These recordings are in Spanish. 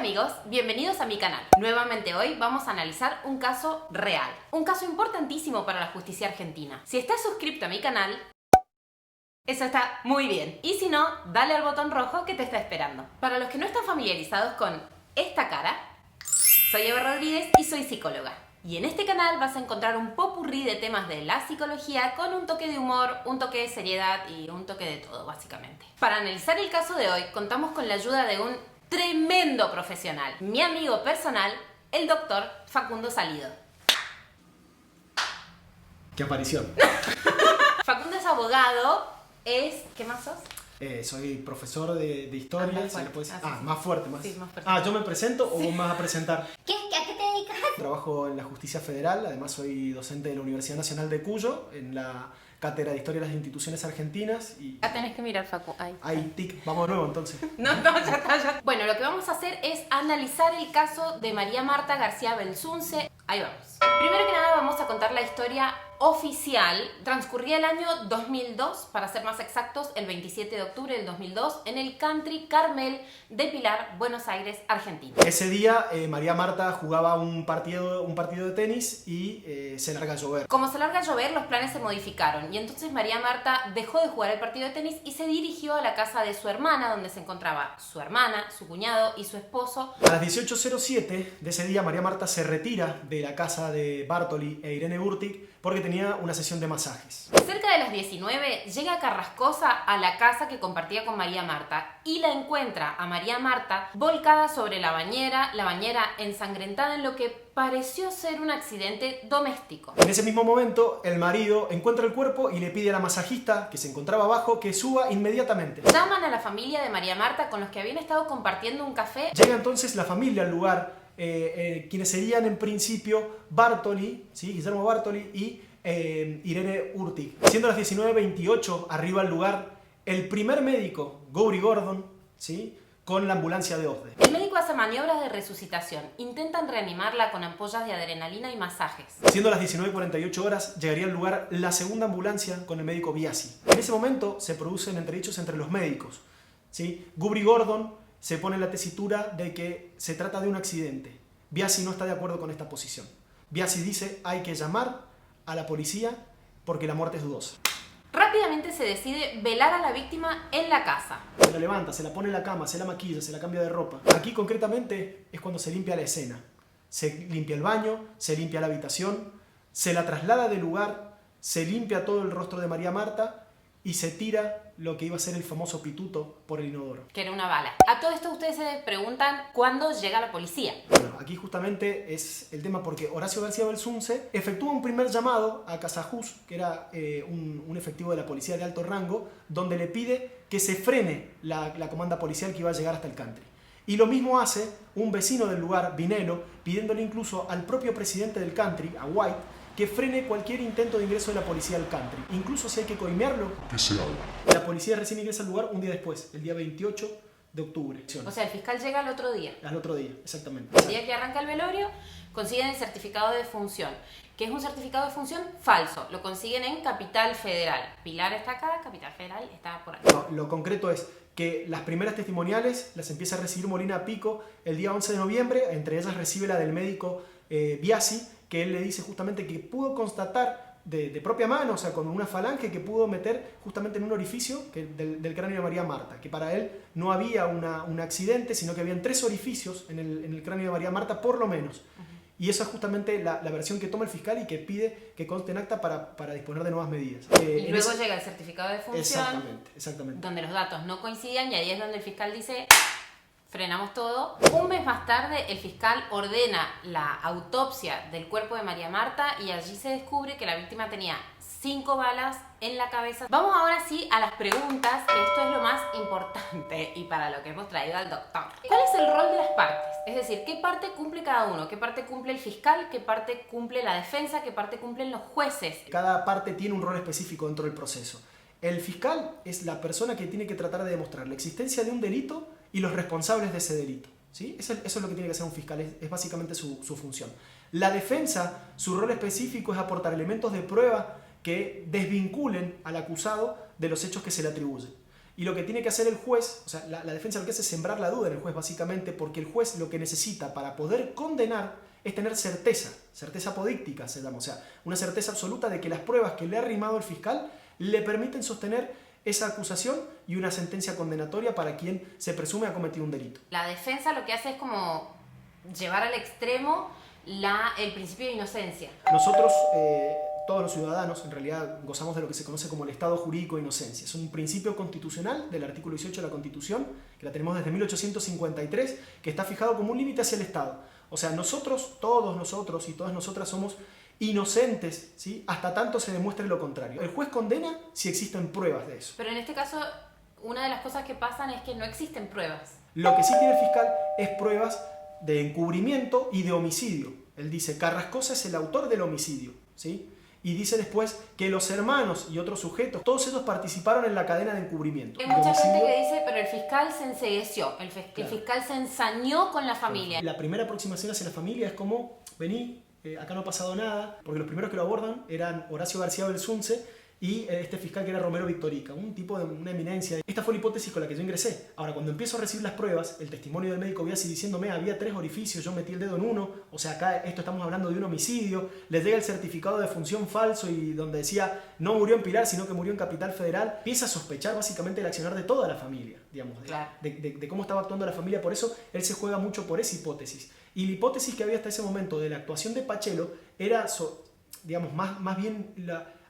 amigos, bienvenidos a mi canal. Nuevamente hoy vamos a analizar un caso real. Un caso importantísimo para la justicia argentina. Si estás suscrito a mi canal, eso está muy bien. Y si no, dale al botón rojo que te está esperando. Para los que no están familiarizados con esta cara, soy Eva Rodríguez y soy psicóloga. Y en este canal vas a encontrar un popurrí de temas de la psicología con un toque de humor, un toque de seriedad y un toque de todo, básicamente. Para analizar el caso de hoy, contamos con la ayuda de un tremendo profesional, mi amigo personal, el doctor Facundo Salido. ¡Qué aparición! Facundo es abogado, ¿qué más sos? Soy profesor de historia. Más fuerte. Más fuerte. Sí, más fuerte. ¿Yo me presento o vos me vas a presentar? ¿A qué te dedicas? Trabajo en la Justicia Federal, además soy docente de la Universidad Nacional de Cuyo, en la Cátedra de Historia de las Instituciones Argentinas. Y Ya tenés que mirar, Facu. Ahí, tic, vamos de nuevo entonces. No, ya está. Bueno, lo que vamos a hacer es analizar el caso de María Marta García Belsunce. Ahí vamos. Primero que nada vamos a contar la historia oficial. Transcurría el año 2002, para ser más exactos, el 27 de octubre del 2002, en el Country Carmel de Pilar, Buenos Aires, Argentina. Ese día María Marta jugaba un partido de tenis y se larga a llover. Como se larga a llover, los planes se modificaron y entonces María Marta dejó de jugar el partido de tenis y se dirigió a la casa de su hermana, donde se encontraba su hermana, su cuñado y su esposo. A las 18:07 de ese día, María Marta se retira de la casa de Bartoli e Irene Urtig porque tenía una sesión de masajes. Cerca de las 19 llega Carrascosa a la casa que compartía con María Marta y la encuentra a María Marta volcada sobre la bañera ensangrentada en lo que pareció ser un accidente doméstico. En ese mismo momento, el marido encuentra el cuerpo y le pide a la masajista, que se encontraba abajo, que suba inmediatamente. Llaman a la familia de María Marta con los que habían estado compartiendo un café. Llega entonces la familia al lugar, quienes serían en principio Bartoli, ¿sí? Guillermo Bartoli y Irene Urtig. Siendo las 19:28, arriba al lugar el primer médico, Gowri Gordon, ¿sí? Con la ambulancia de OSDE. El médico hace maniobras de resucitación. Intentan reanimarla con ampollas de adrenalina y masajes. Siendo las 19:48 horas, llegaría al lugar la segunda ambulancia con el médico Biasi. En ese momento se producen entredichos entre los médicos, ¿sí? Gowri Gordon se pone en la tesitura de que se trata de un accidente. Biasi no está de acuerdo con esta posición. Biasi dice hay que llamar a la policía porque la muerte es dudosa. Rápidamente se decide velar a la víctima en la casa. Se la levanta, se la pone en la cama, se la maquilla, se la cambia de ropa. Aquí concretamente es cuando se limpia la escena. Se limpia el baño, se limpia la habitación, se la traslada del lugar, se limpia todo el rostro de María Marta y se tira lo que iba a ser el famoso pituto por el inodoro. Que era una bala. A todo esto ustedes se preguntan cuándo llega la policía. Bueno, aquí justamente es el tema porque Horacio García Belsunce efectúa un primer llamado a Casajús, que era un efectivo de la policía de alto rango, donde le pide que se frene la comanda policial que iba a llegar hasta el country. Y lo mismo hace un vecino del lugar, Vinelo, pidiéndole incluso al propio presidente del country, a White, que frene cualquier intento de ingreso de la policía al country. Incluso si hay que coimearlo, que se haga. la policía recién ingresa al lugar un día después, el día 28 de octubre. O sea, el fiscal llega al otro día. Al otro día, exactamente. El día que arranca el velorio, consiguen el certificado de defunción, que es un certificado de defunción falso. Lo consiguen en Capital Federal. Pilar está acá, Capital Federal está por aquí. No, lo concreto es que las primeras testimoniales las empieza a recibir Molina Pico el día 11 de noviembre, entre ellas recibe la del médico Biasi, que él le dice justamente que pudo constatar de propia mano, o sea, con una falange que pudo meter justamente en un orificio del cráneo de María Marta, que para él no había un accidente, sino que habían 3 orificios en el cráneo de María Marta, por lo menos. Y esa es justamente la versión que toma el fiscal y que pide que conste en acta para disponer de nuevas medidas. Y luego llega el certificado de defunción, exactamente. donde los datos no coincidían y ahí es donde el fiscal dice: frenamos todo. Un mes más tarde, el fiscal ordena la autopsia del cuerpo de María Marta y allí se descubre que la víctima tenía 5 balas en la cabeza. Vamos ahora sí a las preguntas, que esto es lo más importante y para lo que hemos traído al doctor. ¿Cuál es el rol de las partes? Es decir, ¿qué parte cumple cada uno? ¿Qué parte cumple el fiscal? ¿Qué parte cumple la defensa? ¿Qué parte cumplen los jueces? Cada parte tiene un rol específico dentro del proceso. El fiscal es la persona que tiene que tratar de demostrar la existencia de un delito y los responsables de ese delito, ¿sí? Eso es lo que tiene que hacer un fiscal, es básicamente su función. La defensa, su rol específico es aportar elementos de prueba que desvinculen al acusado de los hechos que se le atribuyen. Y lo que tiene que hacer el juez, o sea, la defensa lo que hace es sembrar la duda en el juez básicamente, porque el juez lo que necesita para poder condenar es tener certeza apodíctica se llama, o sea, una certeza absoluta de que las pruebas que le ha arrimado el fiscal le permiten sostener esa acusación y una sentencia condenatoria para quien se presume ha cometido un delito. La defensa lo que hace es como llevar al extremo el principio de inocencia. Nosotros, todos los ciudadanos, en realidad gozamos de lo que se conoce como el Estado jurídico de inocencia. Es un principio constitucional del artículo 18 de la Constitución, que la tenemos desde 1853, que está fijado como un límite hacia el Estado. O sea, todos nosotros y todas nosotras somos inocentes, ¿sí? Hasta tanto se demuestre lo contrario. El juez condena si existen pruebas de eso. Pero en este caso, una de las cosas que pasan es que no existen pruebas. Lo que sí tiene el fiscal es pruebas de encubrimiento y de homicidio. Él dice, Carrascosa es el autor del homicidio, ¿sí? Y dice después que los hermanos y otros sujetos, todos ellos participaron en la cadena de encubrimiento. Hay mucha gente que dice, pero el fiscal se encegueció, el fiscal se ensañó con la familia. La primera aproximación hacia la familia es como, vení, acá no ha pasado nada, porque los primeros que lo abordan eran Horacio García Belsunce y este fiscal que era Romero Victorica, un tipo de una eminencia. Esta fue la hipótesis con la que yo ingresé. Ahora, cuando empiezo a recibir las pruebas, el testimonio del médico Biasi diciéndome había 3 orificios, yo metí el dedo en uno, o sea, acá estamos hablando de un homicidio, les llega el certificado de función falso y donde decía no murió en Pilar, sino que murió en Capital Federal, empieza a sospechar básicamente el accionar de toda la familia, digamos, de cómo estaba actuando la familia. Por eso él se juega mucho por esa hipótesis. Y la hipótesis que había hasta ese momento de la actuación de Pachelo era, digamos, más bien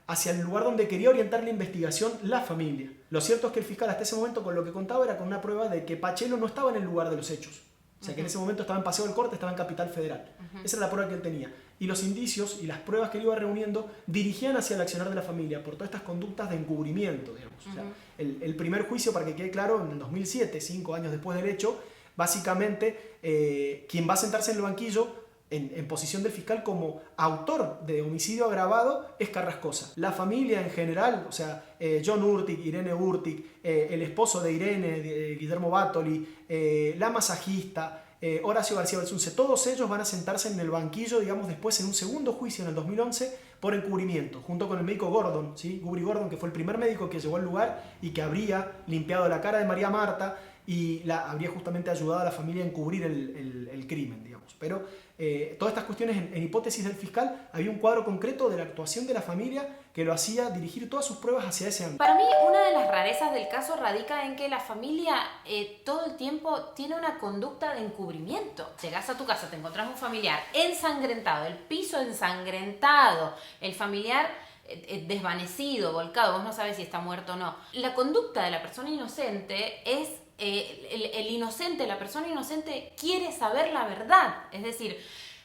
hacia el lugar donde quería orientar la investigación la familia. Lo cierto es que el fiscal hasta ese momento con lo que contaba era con una prueba de que Pachelo no estaba en el lugar de los hechos. O sea, que en ese momento estaba en Paseo del Corte, estaba en Capital Federal. Esa era la prueba que él tenía. Y los indicios y las pruebas que él iba reuniendo dirigían hacia el accionar de la familia por todas estas conductas de encubrimiento, digamos. O sea, el primer juicio, para que quede claro, en el 2007, 5 años después del hecho, básicamente quien va a sentarse en el banquillo en posición del fiscal como autor de homicidio agravado es Carrascosa. La familia en general, o sea, John Urtig, Irene Urtig, el esposo de Irene, Guillermo Bátoli, la masajista, Horacio García Belsunce, todos ellos van a sentarse en el banquillo, digamos, después en un segundo juicio en el 2011 por encubrimiento, junto con el médico Gordon, ¿sí? Gubri Gordon, que fue el primer médico que llegó al lugar y que habría limpiado la cara de María Marta y habría justamente ayudado a la familia a encubrir el crimen, digamos. Pero todas estas cuestiones en hipótesis del fiscal, había un cuadro concreto de la actuación de la familia que lo hacía dirigir todas sus pruebas hacia ese ámbito. Para mí, una de las rarezas del caso radica en que la familia todo el tiempo tiene una conducta de encubrimiento. Llegás a tu casa, te encontrás un familiar ensangrentado, el piso ensangrentado, el familiar desvanecido, volcado, vos no sabes si está muerto o no. La conducta de la persona inocente es el inocente, la persona inocente quiere saber la verdad, es decir,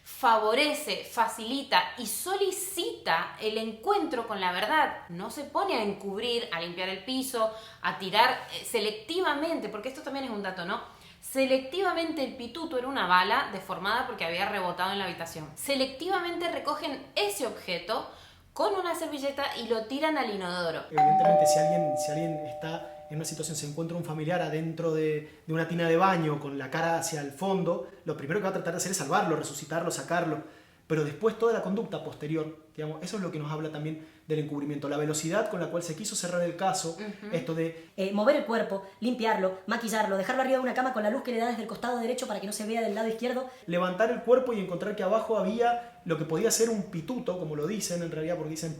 favorece, facilita y solicita el encuentro con la verdad. No se pone a encubrir, a limpiar el piso, a tirar selectivamente, porque esto también es un dato, ¿no? Selectivamente el pituto era una bala deformada porque había rebotado en la habitación. Selectivamente recogen ese objeto con una servilleta y lo tiran al inodoro. Evidentemente, si alguien está en una situación, se encuentra un familiar adentro de una tina de baño con la cara hacia el fondo, lo primero que va a tratar de hacer es salvarlo, resucitarlo, sacarlo. Pero después toda la conducta posterior, digamos, eso es lo que nos habla también del encubrimiento. La velocidad con la cual se quiso cerrar el caso, esto de mover el cuerpo, limpiarlo, maquillarlo, dejarlo arriba de una cama con la luz que le da desde el costado derecho para que no se vea del lado izquierdo. Levantar el cuerpo y encontrar que abajo había lo que podía ser un pituto, como lo dicen en realidad, porque dicen,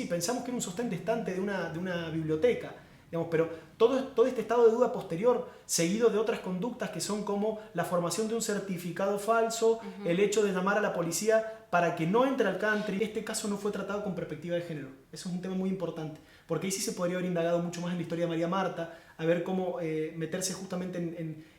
pensamos que era un sostén distante de una biblioteca. Digamos, pero todo este estado de duda posterior, seguido de otras conductas que son como la formación de un certificado falso, el hecho de llamar a la policía para que no entre al country. Este caso no fue tratado con perspectiva de género. Eso es un tema muy importante, porque ahí sí se podría haber indagado mucho más en la historia de María Marta, a ver cómo meterse justamente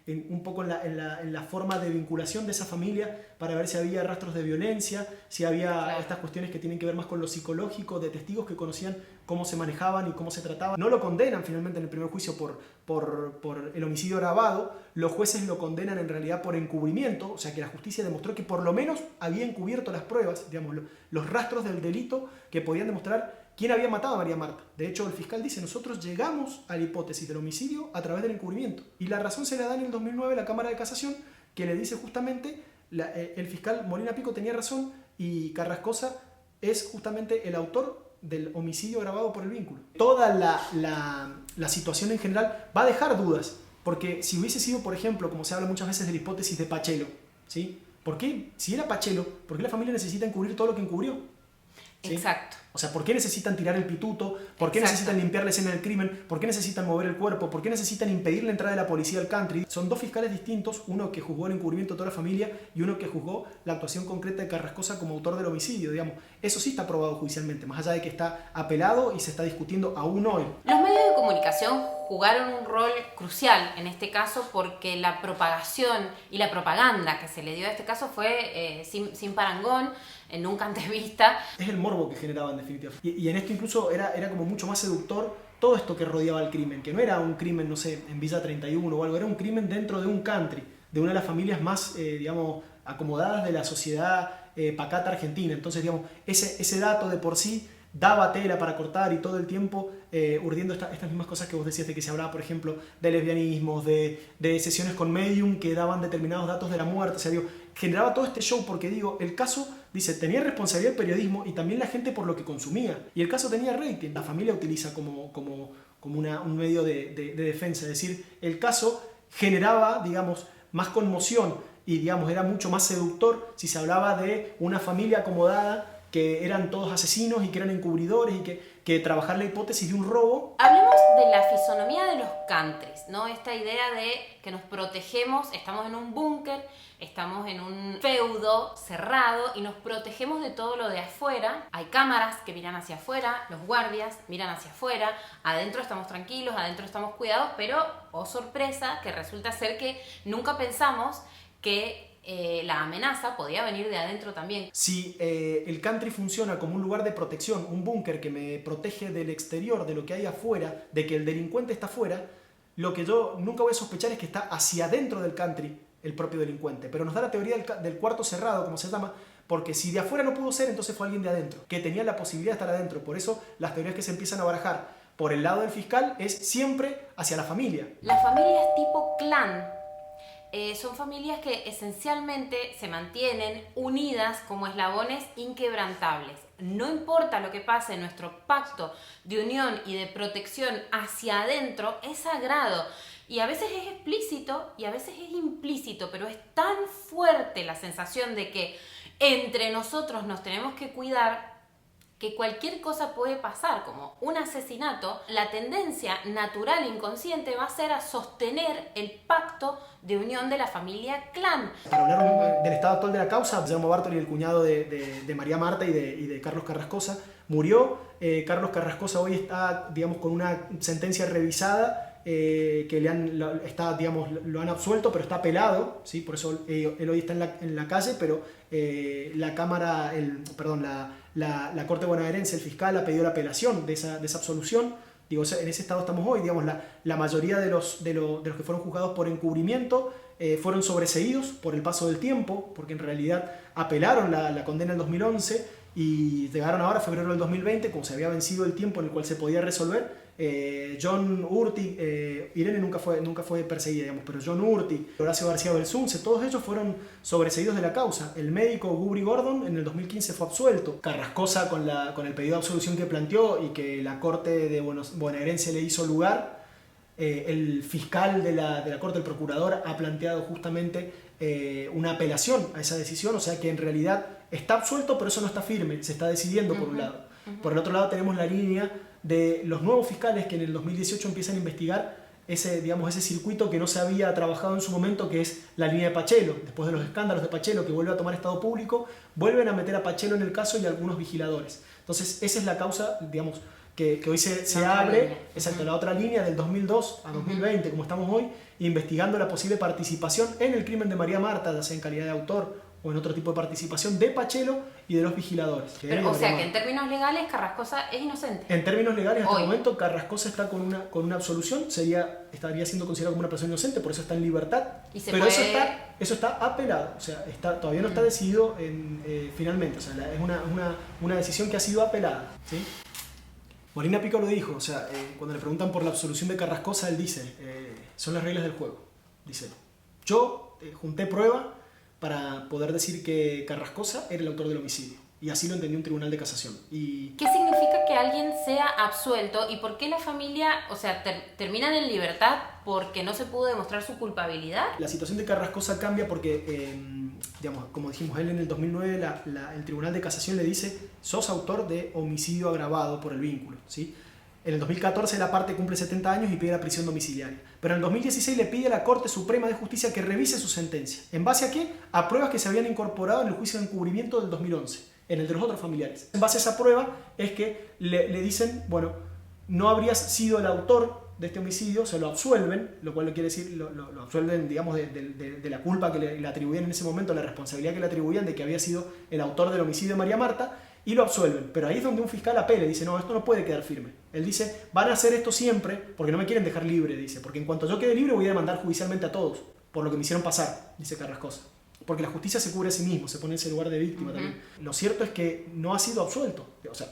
un poco en la forma de vinculación de esa familia para ver si había rastros de violencia, si había estas cuestiones que tienen que ver más con lo psicológico, de testigos que conocían cómo se manejaban y cómo se trataban. No lo condenan finalmente en el primer juicio por el homicidio agravado, los jueces lo condenan en realidad por encubrimiento, o sea que la justicia demostró que por lo menos había encubierto las pruebas, digamos, los rastros del delito que podían demostrar quién había matado a María Marta. De hecho, el fiscal dice, nosotros llegamos a la hipótesis del homicidio a través del encubrimiento. Y la razón se la da en el 2009 la Cámara de Casación, que le dice justamente, el fiscal Molina Pico tenía razón y Carrascosa es justamente el autor del homicidio agravado por el vínculo. Toda la situación en general va a dejar dudas, porque si hubiese sido, por ejemplo, como se habla muchas veces de la hipótesis de Pachelo, ¿sí? ¿Por qué, si era Pachelo, por qué la familia necesita encubrir todo lo que encubrió? ¿Sí? Exacto. O sea, ¿por qué necesitan tirar el pituto? ¿Por qué necesitan limpiar la escena del crimen? ¿Por qué necesitan mover el cuerpo? ¿Por qué necesitan impedir la entrada de la policía al country? Son dos fiscales distintos, uno que juzgó el encubrimiento de toda la familia y uno que juzgó la actuación concreta de Carrascosa como autor del homicidio, digamos. Eso sí está probado judicialmente, más allá de que está apelado y se está discutiendo aún hoy. Los medios de comunicación jugaron un rol crucial en este caso porque la propagación y la propaganda que se le dio a este caso fue sin parangón, nunca antes vista. Es el morbo que generaba en definitiva. Y en esto incluso era como mucho más seductor todo esto que rodeaba el crimen, que no era un crimen, no sé, en Villa 31 o algo, era un crimen dentro de un country, de una de las familias más, digamos, acomodadas de la sociedad pacata argentina. Entonces, digamos, ese dato de por sí daba tela para cortar y todo el tiempo urdiendo estas mismas cosas que vos decías de que se hablaba, por ejemplo, de lesbianismos, de sesiones con medium que daban determinados datos de la muerte. O sea, digo, generaba todo este show porque, digo, el caso, dice, tenía responsabilidad el periodismo y también la gente por lo que consumía. Y el caso tenía rating. La familia utiliza como un medio de defensa. Es decir, el caso generaba, digamos, más conmoción y, digamos, era mucho más seductor si se hablaba de una familia acomodada que eran todos asesinos y que eran encubridores y que trabajar la hipótesis de un robo. Hablemos de la fisonomía de los countries, ¿no? Esta idea de que nos protegemos, estamos en un búnker, estamos en un feudo cerrado y nos protegemos de todo lo de afuera. Hay cámaras que miran hacia afuera, los guardias miran hacia afuera, adentro estamos tranquilos, adentro estamos cuidados, pero, oh sorpresa, que resulta ser que nunca pensamos que la amenaza podía venir de adentro también. Si el country funciona como un lugar de protección, un búnker que me protege del exterior, de lo que hay afuera, de que el delincuente está afuera, lo que yo nunca voy a sospechar es que está hacia adentro del country el propio delincuente. Pero nos da la teoría del cuarto cerrado, como se llama, porque si de afuera no pudo ser, entonces fue alguien de adentro, que tenía la posibilidad de estar adentro. Por eso las teorías que se empiezan a barajar por el lado del fiscal es siempre hacia la familia. La familia es tipo clan. Son familias que esencialmente se mantienen unidas como eslabones inquebrantables. No importa lo que pase, nuestro pacto de unión y de protección hacia adentro es sagrado. Y a veces es explícito y a veces es implícito, pero es tan fuerte la sensación de que entre nosotros nos tenemos que cuidar que cualquier cosa puede pasar, como un asesinato. La tendencia natural e inconsciente va a ser a sostener el pacto de unión de la familia clan. Para hablar del estado actual de la causa, Guillermo Bartoli, el cuñado de María Marta y de Carlos Carrascosa, murió. Carlos Carrascosa hoy está, digamos, con una sentencia revisada que lo han absuelto, pero está apelado, ¿sí? Por eso él hoy está en la calle, pero la Corte Bonaerense, el fiscal, ha pedido la apelación de esa absolución. Digo, en ese estado estamos hoy. Digamos, la mayoría de los que fueron juzgados por encubrimiento fueron sobreseídos por el paso del tiempo, porque en realidad apelaron la condena en 2011 y llegaron ahora a febrero del 2020, como se había vencido el tiempo en el cual se podía resolver. John Urtig, Irene nunca fue perseguida, digamos, pero John Urtig, Horacio García Belsunce, todos ellos fueron sobreseídos de la causa. El médico Gubri Gordon en el 2015 fue absuelto. Carrascosa, con el pedido de absolución que planteó y que la Corte de Bonaerense le hizo lugar, el fiscal de la Corte, el procurador, ha planteado justamente una apelación a esa decisión, o sea que en realidad está absuelto, pero eso no está firme, se está decidiendo por un lado. Por el otro lado tenemos la línea de los nuevos fiscales que en el 2018 empiezan a investigar ese circuito que no se había trabajado en su momento, que es la línea de Pachelo. Después de los escándalos de Pachelo, que vuelve a tomar estado público, vuelven a meter a Pachelo en el caso y a algunos vigiladores. Entonces esa es la causa, digamos, que hoy se abre, exacto, la otra línea del 2002 a 2020, como estamos hoy, investigando la posible participación en el crimen de María Marta, ya sea en calidad de autor o en otro tipo de participación de Pachelo y de los vigiladores. Pero, o sea que en términos legales Carrascosa es inocente. En términos legales hasta el momento Carrascosa está con una absolución, estaría siendo considerado como una persona inocente, por eso está en libertad. Pero eso está apelado, o sea, todavía no está decidido finalmente, o sea, es una decisión que ha sido apelada, ¿sí? Molina Pico lo dijo, o sea, cuando le preguntan por la absolución de Carrascosa, él dice, son las reglas del juego. Dice, yo junté prueba para poder decir que Carrascosa era el autor del homicidio. Y así lo entendió un tribunal de casación. ¿Qué significa que alguien sea absuelto y por qué la familia, o sea, terminan en libertad porque no se pudo demostrar su culpabilidad? La situación de Carrascosa cambia porque, digamos, como dijimos, él en el 2009 el Tribunal de Casación le dice: sos autor de homicidio agravado por el vínculo, ¿sí? En el 2014 la parte cumple 70 años y pide la prisión domiciliaria. Pero en el 2016 le pide a la Corte Suprema de Justicia que revise su sentencia. ¿En base a qué? A pruebas que se habían incorporado en el juicio de encubrimiento del 2011, en el de los otros familiares. En base a esa prueba es que le dicen, bueno, no habrías sido el autor de este homicidio, se lo absuelven, lo cual quiere decir, lo absuelven, digamos, de la culpa que le atribuían en ese momento, la responsabilidad que le atribuían de que había sido el autor del homicidio de María Marta, y lo absuelven. Pero ahí es donde un fiscal apela y dice: no, esto no puede quedar firme. Él dice: van a hacer esto siempre porque no me quieren dejar libre, dice, porque en cuanto yo quede libre voy a demandar judicialmente a todos por lo que me hicieron pasar, dice Carrascosa. Porque la justicia se cubre a sí mismo, se pone en ese lugar de víctima también. Lo cierto es que no ha sido absuelto. O sea,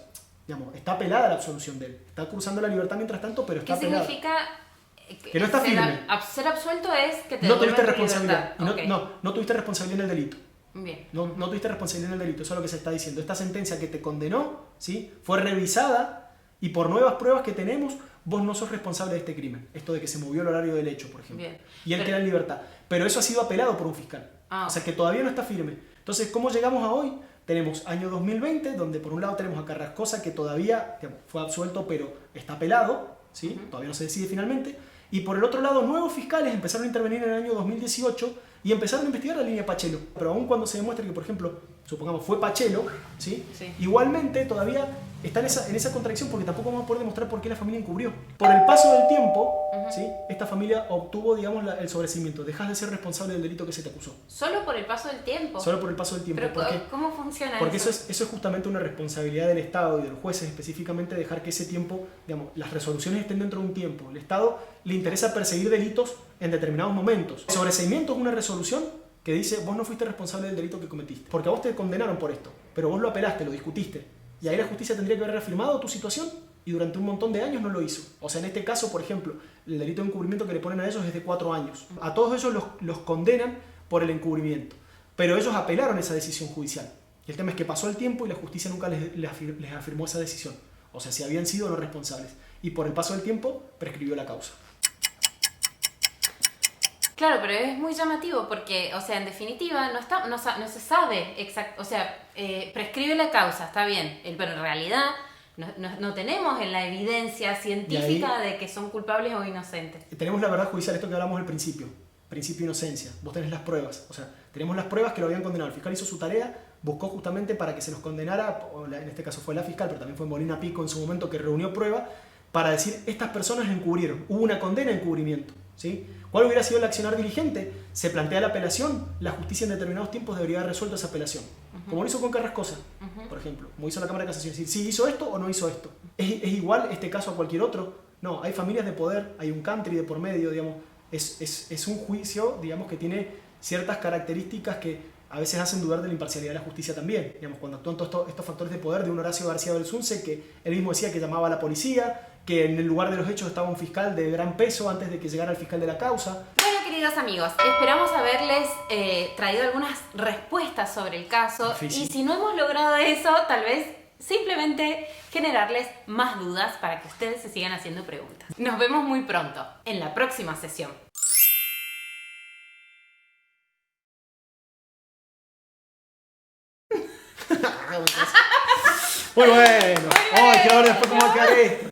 digamos, está apelada la absolución de él. Está cruzando la libertad mientras tanto, pero está apelada. ¿Qué significa? Que no está firme. Ser absuelto es que te no tuviste devuelven tu responsabilidad. libertad. No tuviste responsabilidad en el delito. Bien. No tuviste responsabilidad en el delito, eso es lo que se está diciendo. Esta sentencia que te condenó, ¿sí?, fue revisada y por nuevas pruebas que tenemos, vos no sos responsable de este crimen. Esto de que se movió el horario del hecho, por ejemplo. Bien. Y él queda en libertad. Pero eso ha sido apelado por un fiscal. O sea que todavía no está firme. Entonces, ¿cómo llegamos a hoy? Tenemos año 2020, donde por un lado tenemos a Carrascosa, que todavía, digamos, fue absuelto, pero está apelado, ¿sí? Todavía no se decide finalmente. Y por el otro lado, nuevos fiscales empezaron a intervenir en el año 2018 y empezaron a investigar la línea Pachelo. Pero aún cuando se demuestre que, por ejemplo, supongamos fue Pachelo, ¿sí? Igualmente todavía está en esa contradicción, porque tampoco vamos a poder demostrar por qué la familia encubrió. Por el paso del tiempo, ¿sí?, esta familia obtuvo, digamos, el sobreseimiento. Dejas de ser responsable del delito que se te acusó. ¿Solo por el paso del tiempo? Solo por el paso del tiempo. ¿Pero cómo funciona porque eso? Eso es justamente una responsabilidad del Estado y de los jueces específicamente, dejar que ese tiempo, digamos, las resoluciones estén dentro de un tiempo. El Estado le interesa perseguir delitos en determinados momentos. El sobreseimiento es una resolución que dice: vos no fuiste responsable del delito que cometiste, porque a vos te condenaron por esto, pero vos lo apelaste, lo discutiste, y ahí la justicia tendría que haber reafirmado tu situación, y durante un montón de años no lo hizo. O sea, en este caso, por ejemplo, el delito de encubrimiento que le ponen a ellos es de 4 años. A todos ellos los condenan por el encubrimiento, pero ellos apelaron esa decisión judicial. Y el tema es que pasó el tiempo y la justicia nunca les afirmó esa decisión. O sea, si habían sido o no responsables. Y por el paso del tiempo, prescribió la causa. Claro, pero es muy llamativo porque, o sea, en definitiva no se sabe exacto, o sea, prescribe la causa, está bien, pero en realidad no tenemos en la evidencia científica de que son culpables o inocentes. Tenemos la verdad judicial, esto que hablamos al principio de inocencia. Vos tenés las pruebas, o sea, tenemos las pruebas que lo habían condenado. El fiscal hizo su tarea, buscó justamente para que se los condenara, en este caso fue la fiscal, pero también fue Molina Pico en su momento, que reunió pruebas para decir: estas personas encubrieron, hubo una condena de encubrimiento, ¿sí? ¿Cuál hubiera sido el accionar diligente? Se plantea la apelación, la justicia en determinados tiempos debería haber resuelto esa apelación. Como lo hizo con Carrascosa, por ejemplo, como hizo la Cámara de Casación, es decir, ¿sí hizo esto o no hizo esto? ¿Es igual este caso a cualquier otro? No, hay familias de poder, hay un country de por medio, digamos, es un juicio, digamos, que tiene ciertas características que a veces hacen dudar de la imparcialidad de la justicia también. Digamos, cuando actúan todos estos factores de poder de un Horacio García Belsunce, que él mismo decía que llamaba a la policía, que en el lugar de los hechos estaba un fiscal de gran peso antes de que llegara el fiscal de la causa. Bueno, queridos amigos, esperamos haberles traído algunas respuestas sobre el caso. Difícil. Y si no hemos logrado eso, tal vez simplemente generarles más dudas para que ustedes se sigan haciendo preguntas. Nos vemos muy pronto en la próxima sesión. Muy bueno. Ay, quiero ver después cómo va a quedar esto.